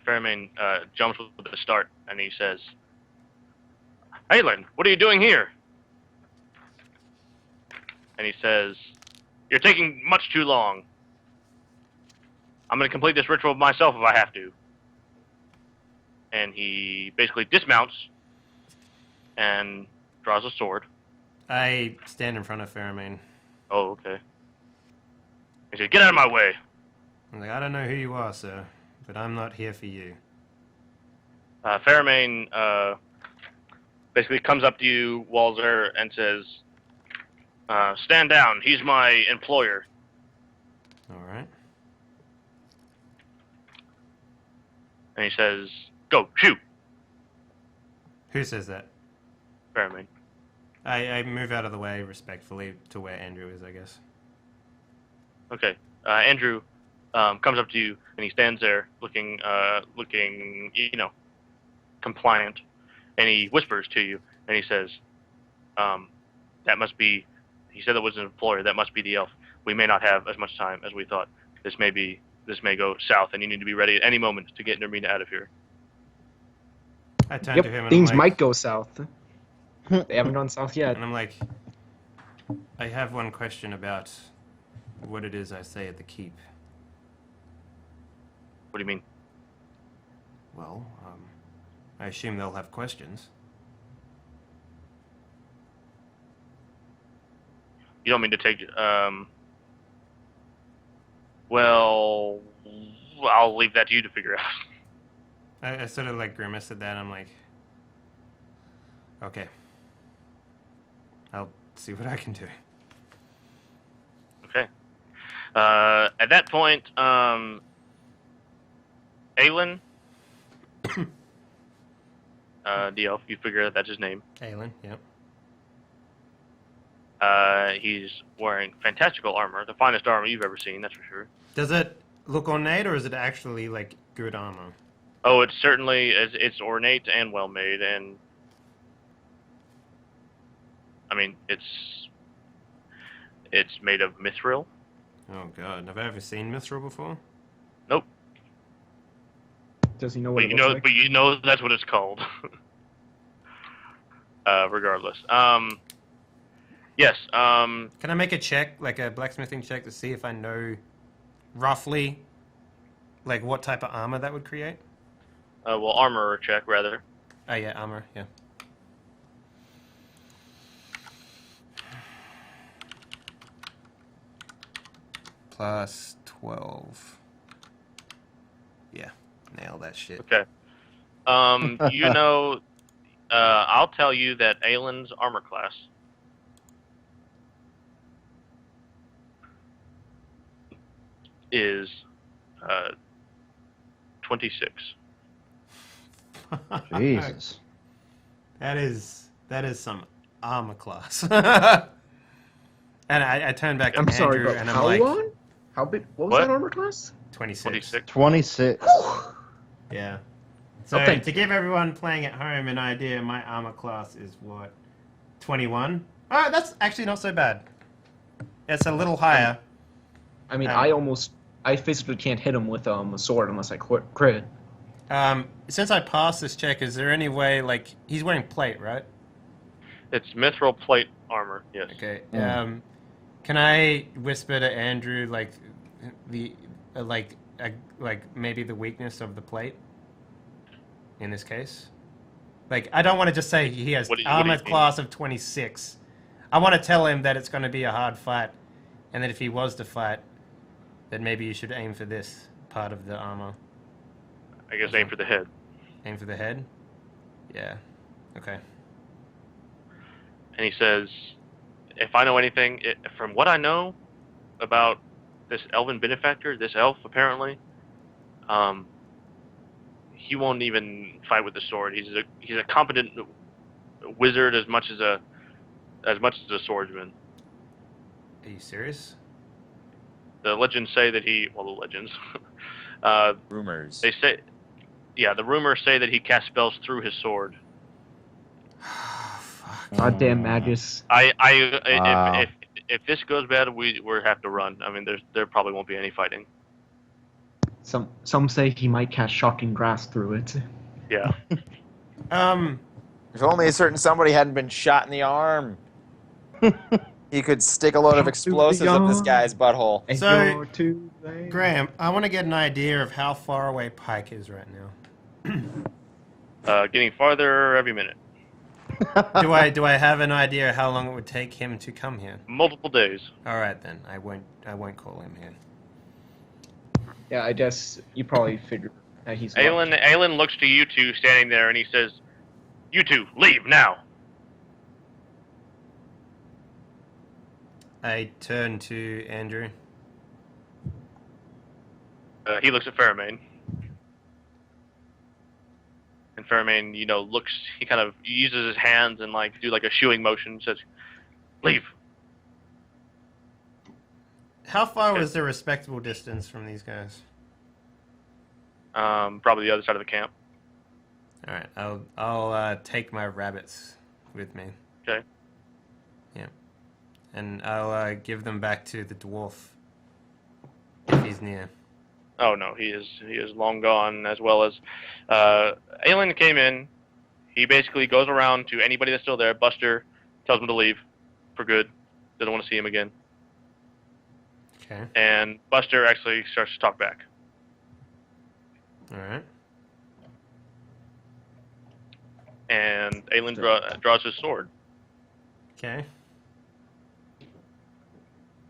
Fairmane jumps with a start, and he says, "Aelin, what are you doing here?" And he says, "You're taking much too long. I'm going to complete this ritual myself if I have to." And he basically dismounts and draws a sword. I stand in front of Fairmane. Oh, okay. He said, "Get out of my way." I'm like, I don't know who you are, sir, but I'm not here for you. Fairmane basically comes up to you, Walzer, and says, "Stand down. He's my employer." All right. And he says, "Go, shoot." Who says that? Fairmane. I move out of the way respectfully to where Andrew is, I guess. Okay. Andrew comes up to you, and he stands there looking, compliant. And he whispers to you, and he says, "That must be," he said that was an employer, "that must be the elf. We may not have as much time as we thought. This may be this may go south, and you need to be ready at any moment to get Nermina out of here. I turn to him Yep, and things I'm like, might go south. They haven't gone south yet. and I'm like, I have one question about what it is I say at the keep. What do you mean? Well, I assume they'll have questions. You don't mean to take... Well, I'll leave that to you to figure out. I sort of like grimaced at that. And I'm like, okay, I'll see what I can do. Okay. At that point, Aelin, the elf, you figure out that's his name. Aelin, yep. He's wearing fantastical armor, the finest armor you've ever seen, that's for sure. Does it look ornate, or is it actually like good armor? Oh, it's certainly it's ornate and well made, and I mean it's made of mithril. Oh god, have I ever seen Mithril before? Nope. Does he know what But it looks like? but you know that's what it's called. Regardless. Yes. Can I make a check, like a blacksmithing check, to see if I know roughly, like what type of armor that would create? Well, armor check rather. Oh yeah, armor, yeah. Plus 12. Yeah, nail that shit. Okay. You know, I'll tell you that Aelin's armor class is 26. Jesus. That is some armor class. And I turn back to I'm Andrew sorry, but and I'm how like, long? How big? What was What? that armor class? 26. 26. 26. Yeah. So thank to give everyone playing at home an idea, my armor class is what? 21? Oh, that's actually not so bad. It's a little higher. I mean, Um, I physically can't hit him with a sword unless I crit. Since I passed this check, is there any way, like, he's wearing plate, right? It's mithril plate armor. Yes. Okay. Mm. Can I whisper to Andrew, like, the, like maybe the weakness of the plate? In this case? Like, I don't want to just say he has What do you armor mean? class of 26. I want to tell him that it's going to be a hard fight, and that if he was to fight, that maybe you should aim for this part of the armor. I guess aim for the head. Aim for the head? Yeah. Okay. And he says, if I know anything, from what I know about this elven benefactor, this elf apparently, he won't even fight with the sword. He's a competent wizard as much as a swordsman. Are you serious? The legends say that the legends, Rumors. they say, yeah, the rumors say that he casts spells through his sword. Fuck. Goddamn Magus. Wow. If this goes bad, we have to run. I mean, there probably won't be any fighting. Some say he might cast shocking grass through it. Yeah. If only a certain somebody hadn't been shot in the arm. He could stick a load of explosives up this guy's butthole. And So, you're too late. Graham, I want to get an idea of how far away Pike is right now. Getting farther every minute. Do I have an idea how long it would take him to come here? Multiple days. All right then, I won't call him here. Yeah, I guess you probably figured that he's. Aelin looks to you two standing there, and he says, "You two, leave now." I turn to Andrew. He looks at Faramane. And Faramane, looks. He kind of uses his hands and do a shooing motion. Says, "Leave." How far Okay. was the respectable distance from these guys? Probably the other side of the camp. All right, I'll take my rabbits with me. Okay. Yeah, and I'll give them back to the dwarf if he's near. Oh no, he is long gone. As well as, Aelin came in. He basically goes around to anybody that's still there. Buster tells him to leave for good. Doesn't want to see him again. Okay. And Buster actually starts to talk back. All right. And Aelin draws his sword. Okay.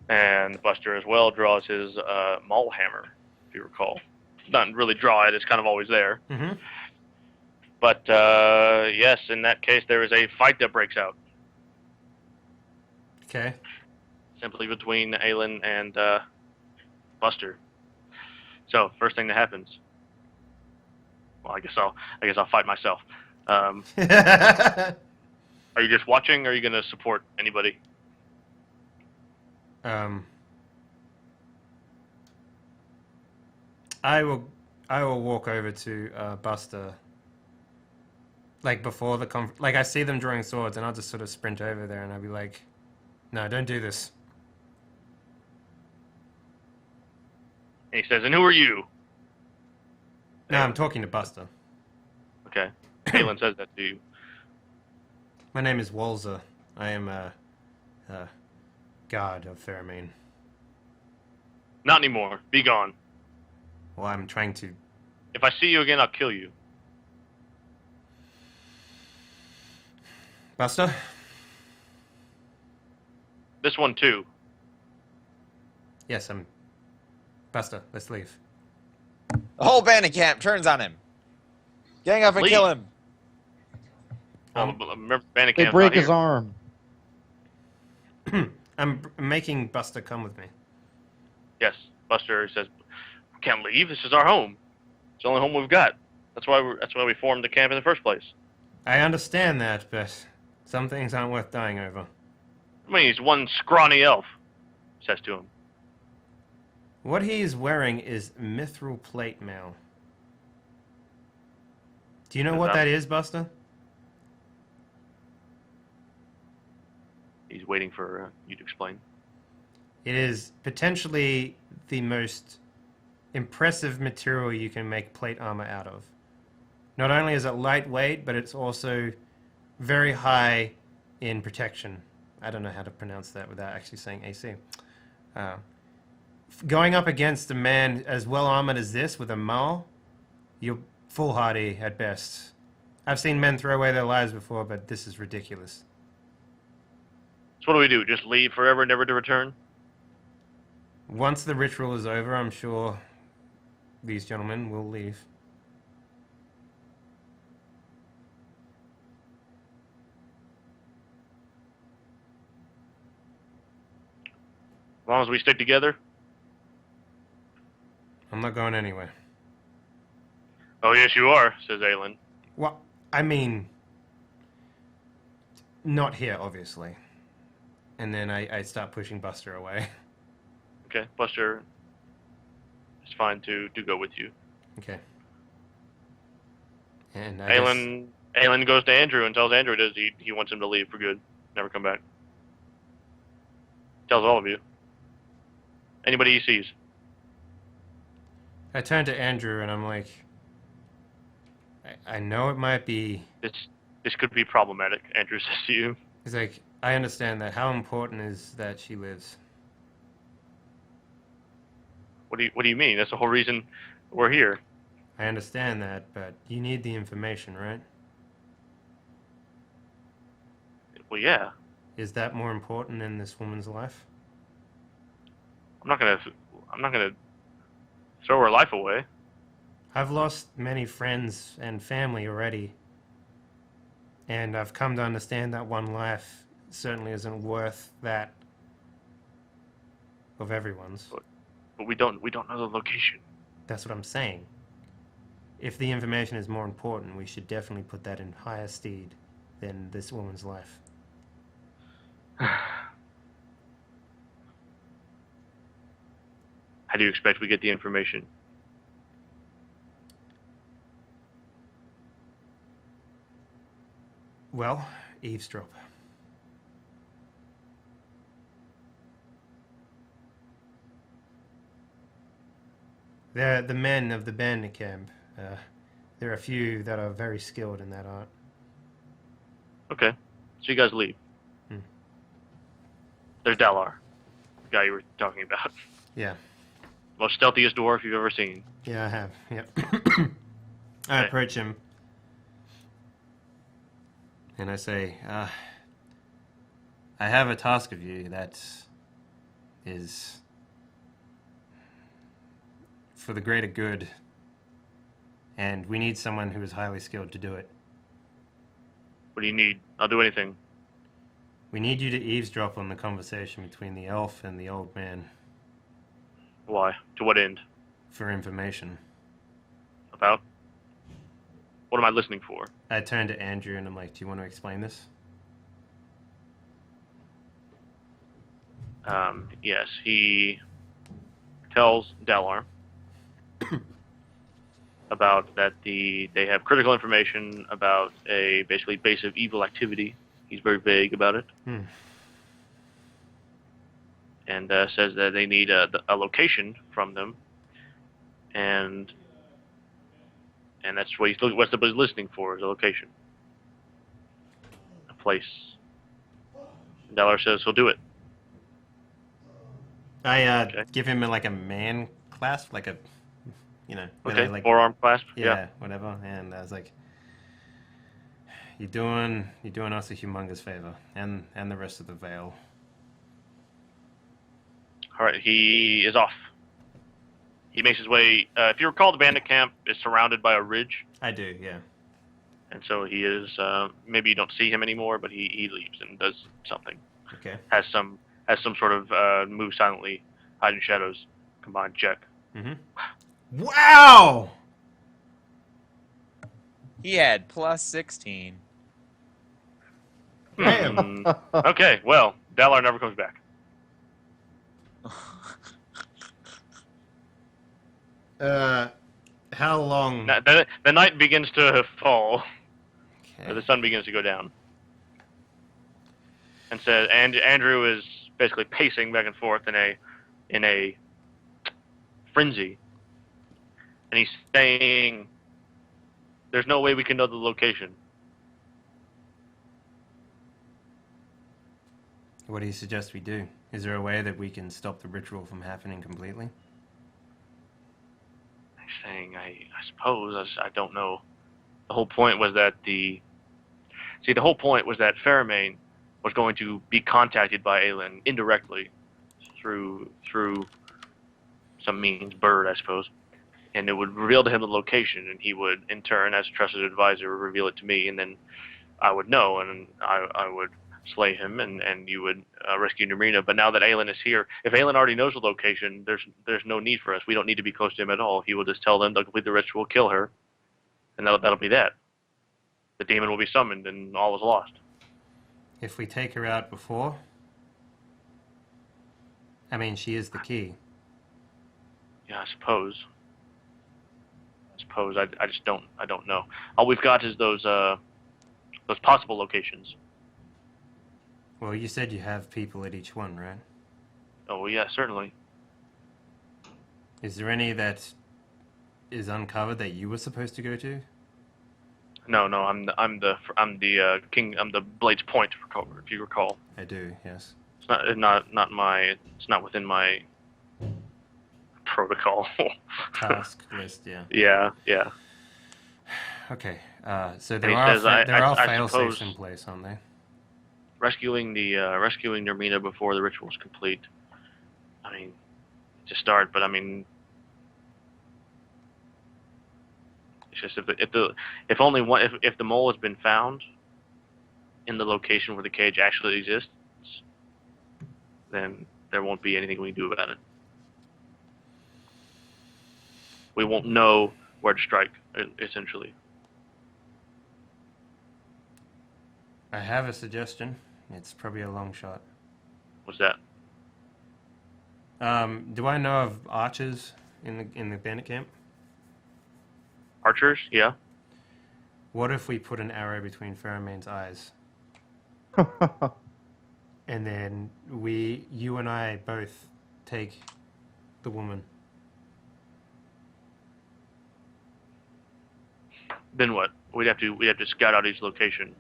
And Buster as well draws his maul hammer, if you recall. Doesn't really draw it; it's kind of always there. Mm-hmm. But yes, in that case, there is a fight that breaks out, Okay. simply between Aelin and Buster. So first thing that happens. Well, I guess I'll fight myself. Are you just watching, or are you going to support anybody? I will walk over to Buster. Like before the like I see them drawing swords, and I'll just sort of sprint over there, and I'll be like, "No, don't do this." And he says, "And who are you?" No, I'm talking to Buster. Okay. Aelin says that to you. My name is Walzer. I am a guard of Faramane. Not anymore. Be gone. Well, I'm trying to. If I see you again, I'll kill you. Buster? This one too. Yes, I'm. Buster, let's leave. The whole bandit camp turns on him. Gang up and Leave. kill him. Remember, Bandicam's They not break his here. arm. I'm making Buster come with me. Yes, Buster says, "We can't leave. This is our home. It's the only home we've got. That's why we formed the camp in the first place." I understand that, but some things aren't worth dying over. I mean, he's one scrawny elf. Says to him. What he is wearing is mithril plate mail. Do you know what that is, Buster? He's waiting for you to explain. It is potentially the most impressive material you can make plate armor out of. Not only is it lightweight, but it's also very high in protection. I don't know how to pronounce that without actually saying AC. Going up against a man as well armored as this with a maul, you're foolhardy at best. I've seen men throw away their lives before, but this is ridiculous. So what do? Just leave forever, never to return? Once the ritual is over, I'm sure these gentlemen will leave. As long as we stick together? I'm not going anywhere. Oh, yes, you are, says Aelin. Well, I mean, not here, obviously. And then I start pushing Buster away. Okay, Buster is fine to go with you. Okay. And I guess, Aelin goes to Andrew and tells Andrew he wants him to leave for good, never come back. Tells all of you. Anybody he sees. I turn to Andrew and I'm like, I know it might be. This could be problematic, Andrew says to you. He's like, I understand that. How important is that she lives? What do you mean? That's the whole reason we're here. I understand that, but you need the information, right? Well, yeah. Is that more important in this woman's life? I'm not gonna throw her life away. I've lost many friends and family already. And I've come to understand that one life certainly isn't worth that of everyone's. But we don't know the location. That's what I'm saying. If the information is more important, we should definitely put that in higher stead than this woman's life. How do you expect we get the information? Well, eavesdrop. They're the men of the bandit camp. There are a few that are very skilled in that art. Okay. So you guys leave. Hmm. There's Dalar, the guy you were talking about. Yeah. Most stealthiest dwarf you've ever seen. Yeah, I have. Yep. I Okay. approach him. And I say, I have a task of you that is for the greater good, and we need someone who is highly skilled to do it. What do you need? I'll do anything. We need you to eavesdrop on the conversation between the elf and the old man Why? To what end? for information. About? What am I listening for? I turn to Andrew and I'm like, do you want to explain this? Yes, he tells Dalar about that they have critical information about a basically base of evil activity. He's very vague about it. And says that they need a location from them, and that's what he's listening for, is a location, a place. Dalar says he'll do it. I Okay. give him like a man clasp, like a, where Okay, they, like, forearm clasp. yeah, whatever. And I was like, you're doing us a humongous favor, and the rest of the Vale. All right, he is off. He makes his way. If you recall, the bandit camp is surrounded by a ridge, I do, yeah. and so he is. Maybe you don't see him anymore, but he leaves and does something. Okay. Has some sort of move silently, hide in shadows, combined check. Mm-hmm. Wow! He had plus 16. Damn. Okay, well, Dalar never comes back. How long? The night begins to fall. Okay. The sun begins to go down. And says, and Andrew is basically pacing back and forth in a frenzy. And he's saying, "There's no way we can know the location." What do you suggest we do? Is there a way that we can stop the ritual from happening completely? He's saying, I suppose, I don't know. The whole point was that Faramane was going to be contacted by Aelin indirectly through some means, Bird, I suppose, and it would reveal to him the location, and he would, in turn, as a trusted advisor, reveal it to me, and then I would know, and I would slay him, and you would rescue Nerina. But now that Aelin is here, if Aelin already knows the location, there's no need for us. We don't need to be close to him at all. He will just tell them they'll complete the ritual, kill her, and that'll be that. The demon will be summoned, and all is lost. If we take her out before? I mean, she is the key. Yeah, I suppose. I just don't know. All we've got is those possible locations. Well, you said you have people at each one, right? Oh well, yeah, certainly. Is there any that is uncovered that you were supposed to go to? No, I'm the king. I'm the Blade's Point, if you recall. I do, yes. It's not within my protocol. Task list, yeah. Yeah. Okay, so he there says, are I fail suppose- safes in place, aren't there? Rescuing Nermina before the ritual is complete. I mean, to start, but I mean, it's just if the mole has been found in the location where the cage actually exists, then there won't be anything we can do about it. We won't know where to strike, essentially. I have a suggestion. It's probably a long shot. What's that? Do I know of archers in the bandit camp? Archers? Yeah. What if we put an arrow between Faramane's eyes, and then you and I both take the woman? Then what? We'd have to scout out each location.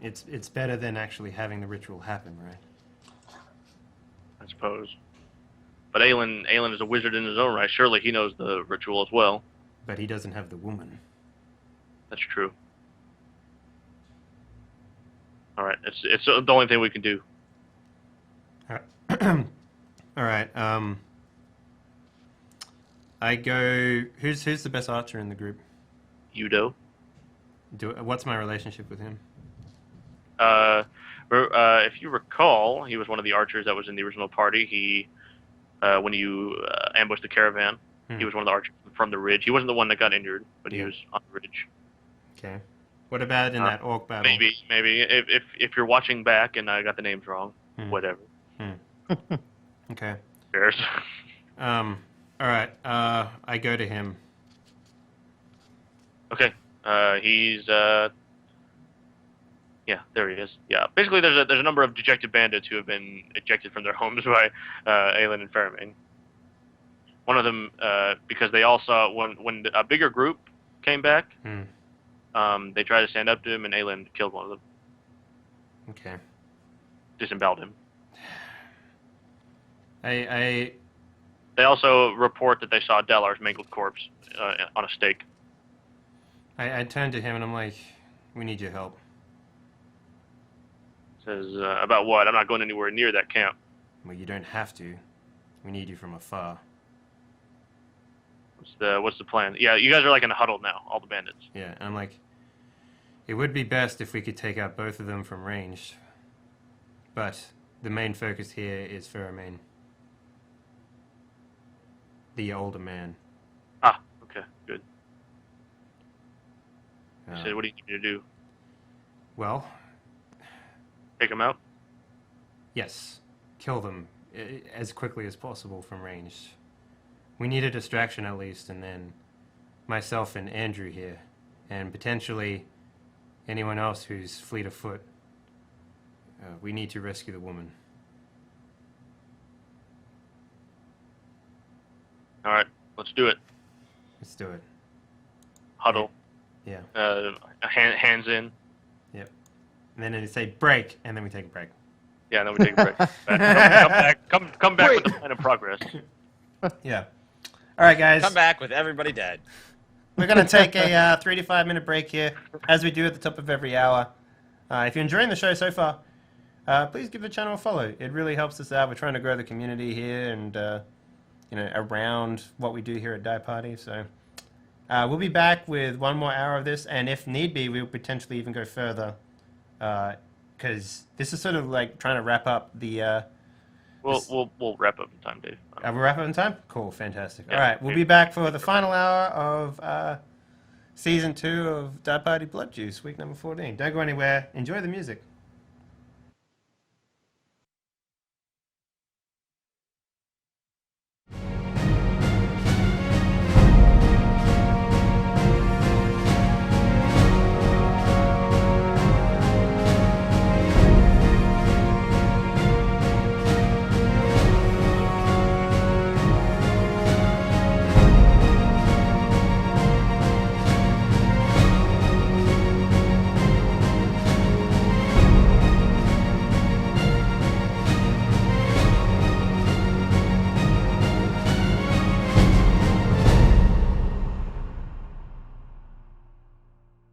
It's better than actually having the ritual happen, right? I suppose. But Aelin is a wizard in his own right. Surely he knows the ritual as well. But he doesn't have the woman. That's true. All right, it's the only thing we can do. All right. I go. Who's the best archer in the group? Yudo. What's my relationship with him? If you recall, he was one of the archers that was in the original party. He, when you ambushed the caravan, he was one of the archers from the ridge. He wasn't the one that got injured, but he was on the ridge. Okay. What about in that orc battle? Maybe if you're watching back and I got the names wrong, whatever. Okay. Bears. All right. I go to him. Okay. He's yeah, there he is. Yeah, basically there's a number of dejected bandits who have been ejected from their homes by Aelin and Faramane. One of them, because they all saw when a bigger group came back, they tried to stand up to him, and Aelin killed one of them. Okay. Disemboweled him. They also report that they saw Delar's mangled corpse on a stake. I turn to him and I'm like, we need your help. Says, about what? I'm not going anywhere near that camp. Well, you don't have to. We need you from afar. What's the plan? Yeah, you guys are like in a huddle now, all the bandits. Yeah, I'm like, it would be best if we could take out both of them from range. But the main focus here is Faramane. The older man. Ah, okay, good. He said, what do you need me to do? Well... Take him out? Yes. Kill them as quickly as possible from range. We need a distraction at least, and then myself and Andrew here, and potentially anyone else who's fleet of foot. We need to rescue the woman. All right, let's do it. Let's do it. Huddle. Yeah. Hands in. Yep. And then they say break, and then we take a break. Yeah, and then we take a break. Come back with the plan of progress. Yeah. All right, guys. Come back with everybody dead. We're going to take a 3 to 5 minute break here, as we do at the top of every hour. If you're enjoying the show so far, please give the channel a follow. It really helps us out. We're trying to grow the community here and around what we do here at Die Party. So we'll be back with 1 more hour of this, and if need be, we'll potentially even go further, because this is sort of like trying to wrap up the. We'll wrap up in time, Dave. We'll wrap up in time? Cool, fantastic. Yeah. All right, we'll be back for the final hour of Season 2 of Die Party Blood Juice, week number 14. Don't go anywhere. Enjoy the music.